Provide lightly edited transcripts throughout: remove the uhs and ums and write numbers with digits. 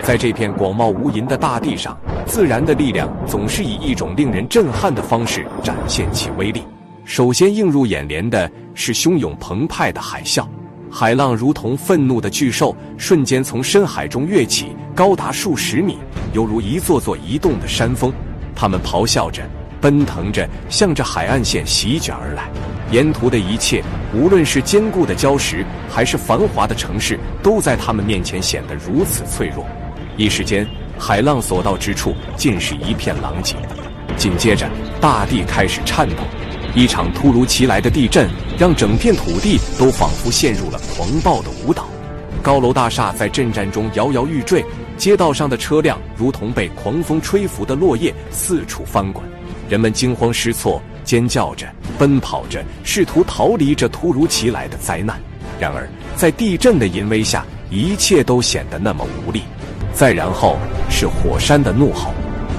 在这片广袤无垠的大地上，自然的力量总是以一种令人震撼的方式展现其威力。首先映入眼帘的是汹涌澎湃的海啸，海浪如同愤怒的巨兽，瞬间从深海中跃起，高达数十米，犹如一座座移动的山峰。它们咆哮着，奔腾着，向着海岸线席卷而来。沿途的一切，无论是坚固的礁石，还是繁华的城市，都在他们面前显得如此脆弱。一时间，海浪所到之处尽是一片狼藉。紧接着，大地开始颤抖，一场突如其来的地震让整片土地都仿佛陷入了狂暴的舞蹈。高楼大厦在震颤中摇摇欲坠，街道上的车辆如同被狂风吹拂的落叶四处翻滚，人们惊慌失措，尖叫着，奔跑着，试图逃离这突如其来的灾难。然而，在地震的淫威下，一切都显得那么无力。再然后是火山的怒吼，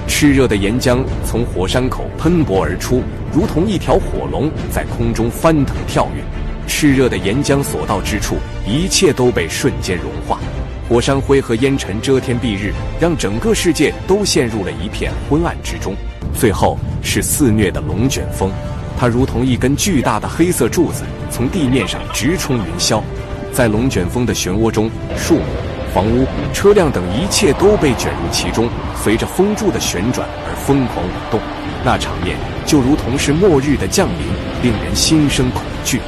炽热的岩浆从火山口喷薄而出，如同一条火龙在空中翻腾跳跃。炽热的岩浆所到之处，一切都被瞬间融化。火山灰和烟尘遮天蔽日，让整个世界都陷入了一片昏暗之中。最后是肆虐的龙卷风，它如同一根巨大的黑色柱子，从地面上直冲云霄。在龙卷风的漩涡中，树木、房屋、车辆等一切都被卷入其中，随着风柱的旋转而疯狂舞动。那场面就如同是末日的降临，令人心生恐惧。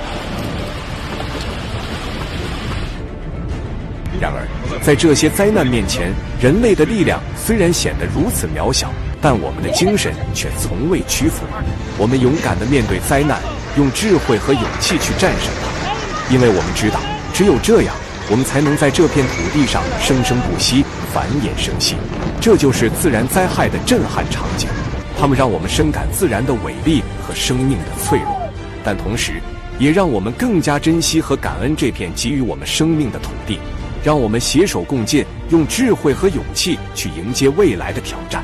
然而，在这些灾难面前，人类的力量虽然显得如此渺小，但我们的精神却从未屈服。我们勇敢地面对灾难，用智慧和勇气去战胜它，因为我们知道，只有这样，我们才能在这片土地上生生不息，繁衍生息。这就是自然灾害的震撼场景，它们让我们深感自然的伟力和生命的脆弱，但同时也让我们更加珍惜和感恩这片给予我们生命的土地。让我们携手共进，用智慧和勇气去迎接未来的挑战。